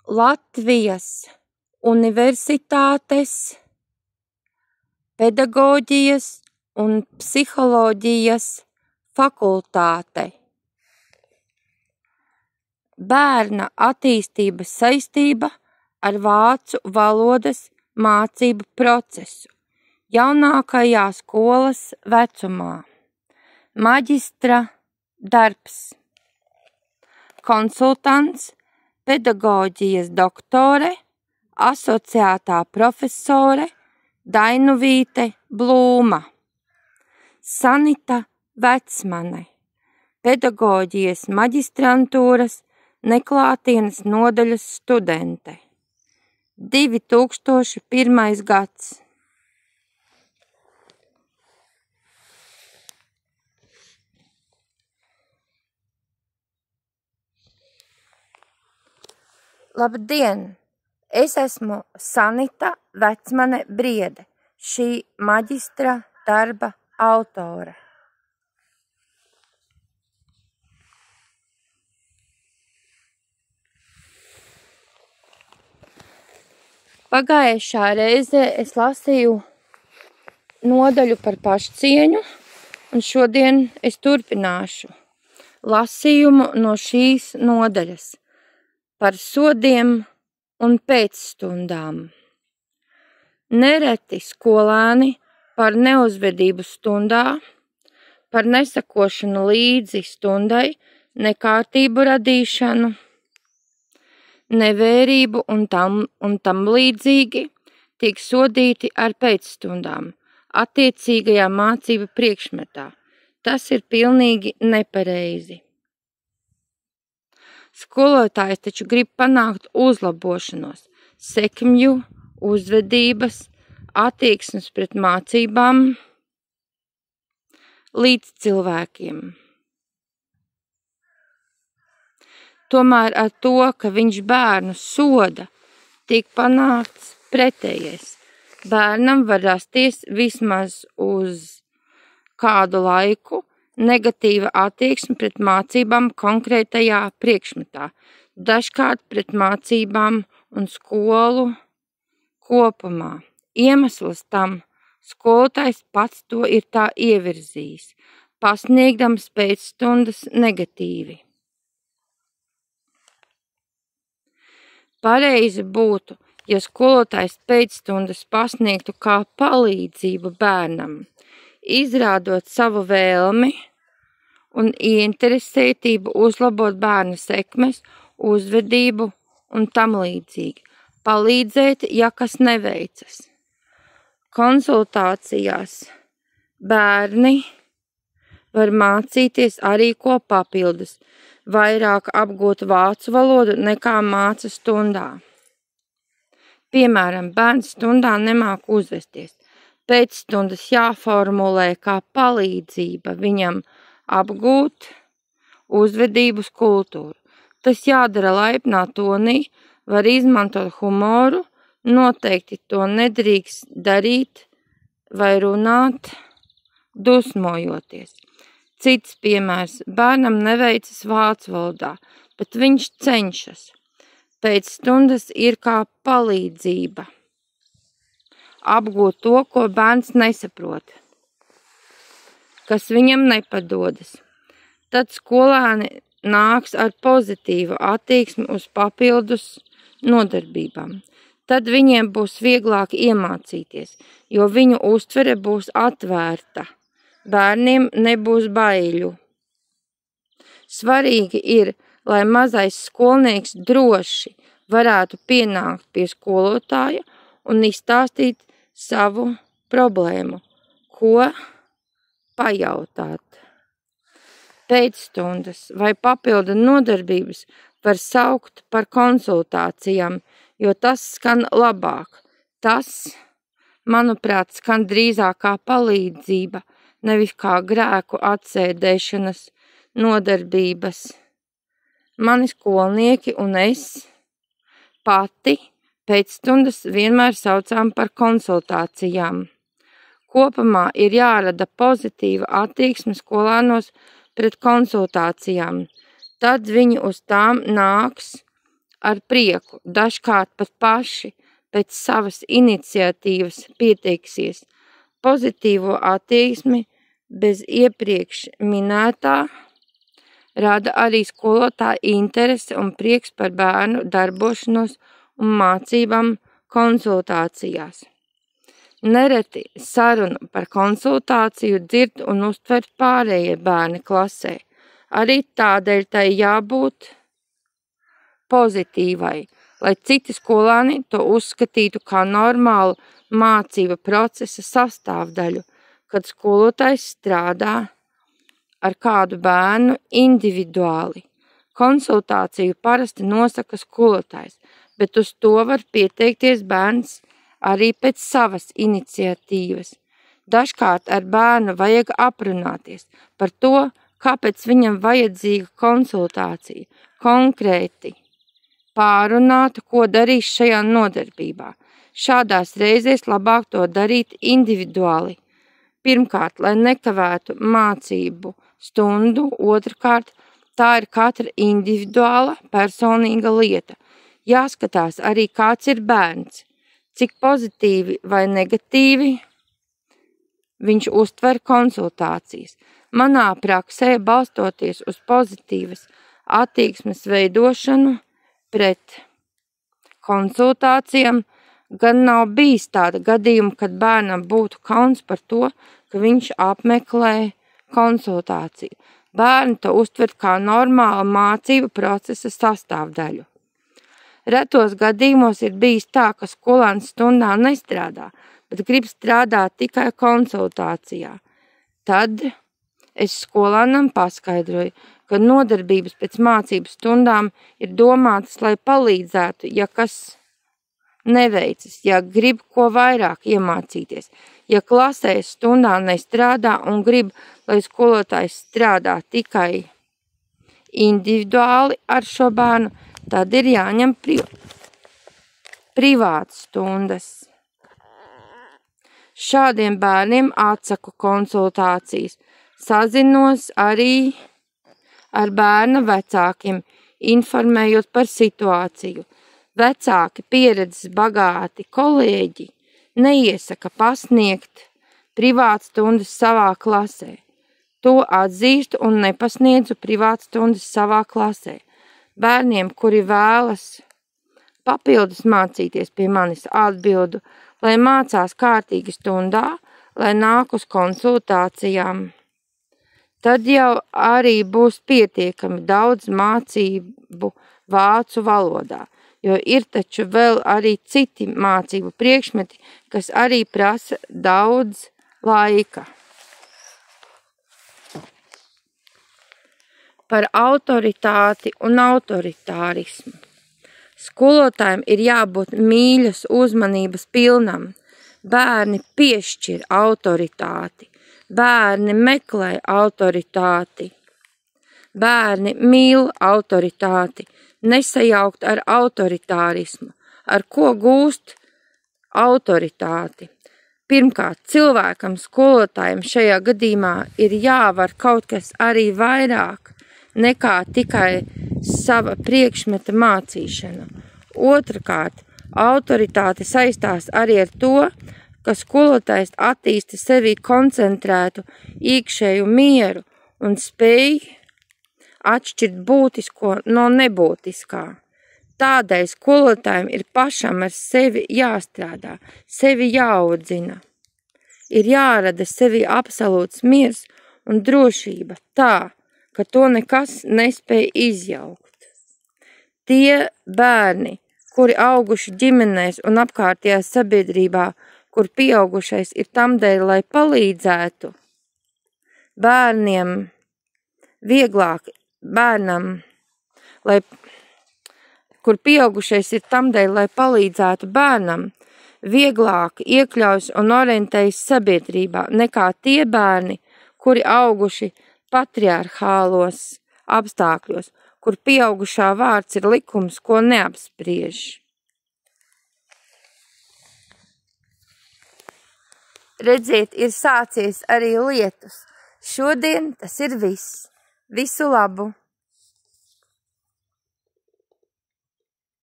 Latvijas Universitātes Pedagoģijas un psiholoģijas fakultāte. Bērna attīstības saistība ar vācu valodas mācību procesu jaunākajā skolas vecumā. Maģistra darbs. Konsultants, pedagoģijas doktore, asociētā profesore Dainuvīte Blūma. Sanita Vecmane, pedagoģijas maģistrantūras neklātienes nodaļas studente. 2001. gads. Labdien! Es esmu Sanita Vecmane Briede, šī maģistra darba autore. Pagājušā reize es lasīju nodaļu par pašcieņu, un šodien es turpināšu lasījumu no šīs nodaļas par sodiem un pēcstundām. Nereti skolēni par neuzvedību stundā, par nesakošanu līdzi stundai, nekārtību radīšanu, nevērību un tam līdzīgi tiek sodīti ar pēcstundām attiecīgajā mācību priekšmetā. Tas ir pilnīgi nepareizi. Skolotājs taču grib panākt uzlabošanos, sekmju, uzvedības, attieksmes pret mācībām līdz cilvēkiem. Tomēr ar to, ka viņš bērnu soda, tiek panākts pretējais. Bērnam var rasties vismaz uz kādu laiku negatīva attieksme pret mācībām konkrētajā priekšmetā, dažkārt pret mācībām un skolu kopumā. Iemesls tam skolotājs pats to ir tā ievirzījis, pasniegdams pēcstundas negatīvi. Pareizi būtu, ja skolotājs pēcstundas pasniegtu kā palīdzību bērnam, izrādot savu vēlmi un ieinteresētību uzlabot bērna sekmes, uzvedību un tam līdzīgi. Palīdzēt, ja kas neveicas. Konsultācijās bērni var mācīties arī ko papildus, vairāk apgūt vācu valodu nekā māca stundā. Piemēram, bērns stundā nemāk uzvesties. Pēcstundas jāformulē kā palīdzība viņam apgūt uzvedības kultūru. Tas jādara laipnā tonī, var izmantot humoru, noteikti to nedrīkst darīt vai runāt dusmojoties. Cits piemērs, bērnam neveicas vācu valodā, bet viņš cenšas. Pēcstundas ir kā palīdzība apgūt to, ko bērns nesaprot, kas viņam nepadodas. Tad skolēni nāks ar pozitīvu attieksmi uz papildus nodarbībām. Tad viņiem būs vieglāk iemācīties, jo viņu uztvere būs atvērta. Bērniem nebūs baiļu. Svarīgi ir, lai mazais skolnieks droši varētu pienākt pie skolotāja un izstāstīt savu problēmu, ko pajautāt. Pēcstundas vai papildu nodarbības var saukt par konsultācijām, jo tas skan labāk. Tas, manuprāt, skan drīzāk kā palīdzība, nevis kā grēku atsēdēšanas nodarbības. Mani skolnieki un es pati pēcstundas vienmēr saucām par konsultācijām. Kopumā ir jārada pozitīva attieksme skolēnos pret konsultācijām. Tad viņi uz tām nāks ar prieku, dažkārt pat paši pēc savas iniciatīvas pieteiksies pozitīvo attieksmi bez iepriekš minētā, rada arī skolotāja interese un prieks par bērnu darbošanos un mācībām konsultācijās. Nereti sarunu par konsultāciju dzird un uztver pārējie bērni klasē. Arī tādēļ tai jābūt pozitīvai, lai citi skolāni to uzskatītu kā normālu mācību procesa sastāvdaļu, kad skolotājs strādā ar kādu bērnu individuāli. Konsultāciju parasti nosaka skolotājs, bet uz to var pieteikties bērns arī pēc savas iniciatīvas. Dažkārt ar bērnu vajag aprunāties par to, kāpēc viņam vajadzīga konsultācija, konkrēti pārunāt, ko darīs šajā nodarbībā. Šādās reizēs labāk to darīt individuāli. Pirmkārt, lai nekavētu mācību stundu, otrkārt, tā ir katra individuāla personīga lieta. Jāskatās arī, kāds ir bērns, cik pozitīvi vai negatīvi viņš uztver konsultācijas. Manā praksē, balstoties uz pozitīvas attieksmes veidošanu pret konsultācijām, gan nav bijis tāda gadījuma, kad bērnam būtu kauns par to, ka viņš apmeklē konsultāciju. Bērni to uztver kā normālu mācību procesa sastāvdaļu. Retos gadījumos ir bijis tā, ka skolāns stundā nestrādā, bet grib strādāt tikai konsultācijā. Tad es skolānam paskaidroju, ka nodarbības pēc mācību stundām ir domātas, lai palīdzētu, ja kas neveicas, ja grib ko vairāk iemācīties. Ja klasē stundā nestrādā un grib, lai skolotājs strādā tikai individuāli ar šo bērnu, tad ir jāņem privātas stundas. Šādiem bērniem atsaku konsultācijas. Sazinos arī ar bērna vecākiem, informējot par situāciju. Vecāki pieredzes bagāti kolēģi neiesaka pasniegt privātstundas savā klasē. To atzīstu un nepasniedzu privātstundas savā klasē. Bērniem, kuri vēlas papildus mācīties pie manis, atbildu, lai mācās kārtīgi stundā, lai nāk uz konsultācijām. Tad jau arī būs pietiekami daudz mācību vācu valodā, jo ir taču vēl arī citi mācību priekšmeti, kas arī prasa daudz laika. Par autoritāti un autoritārismu. Skolotājiem ir jābūt mīļas uzmanības pilnam. Bērni piešķir autoritāti. Bērni meklē autoritāti. Bērni mīl autoritāti. Nesajaukt ar autoritārismu. Ar ko gūst autoritāti? Pirmkārt, cilvēkam, skolotājiem šajā gadījumā ir jāvar kaut kas arī vairāk nekā tikai sava priekšmeta mācīšana. Otrakārt, autoritāte saistās arī ar to, ka skolotājs attīsta sevi koncentrētu iekšēju mieru un spēj atšķirt būtisko no nebūtiskā. Tādēļ skolotājiem ir pašam ar sevi jāstrādā, sevi jāaudzina. Ir jārada sevi absolūts miers un drošība tā, ka to nekas nespēj izjaukt. Tie bērni, kuri auguši ģimenēs un apkārtējā sabiedrībā, kur pieaugušais ir tamdēļ, lai palīdzētu bērniem vieglāk, kur pieaugušais ir tamdēļ, lai palīdzētu bērnam, vieglāk iekļaujas un orientējas sabiedrībā nekā tie bērni, kuri auguši patriarchālos apstākļos, kur pieaugušā vārds ir likums, ko neapspriež. Redziet, ir sācies arī lietus. Šodien tas ir viss. Visu labu!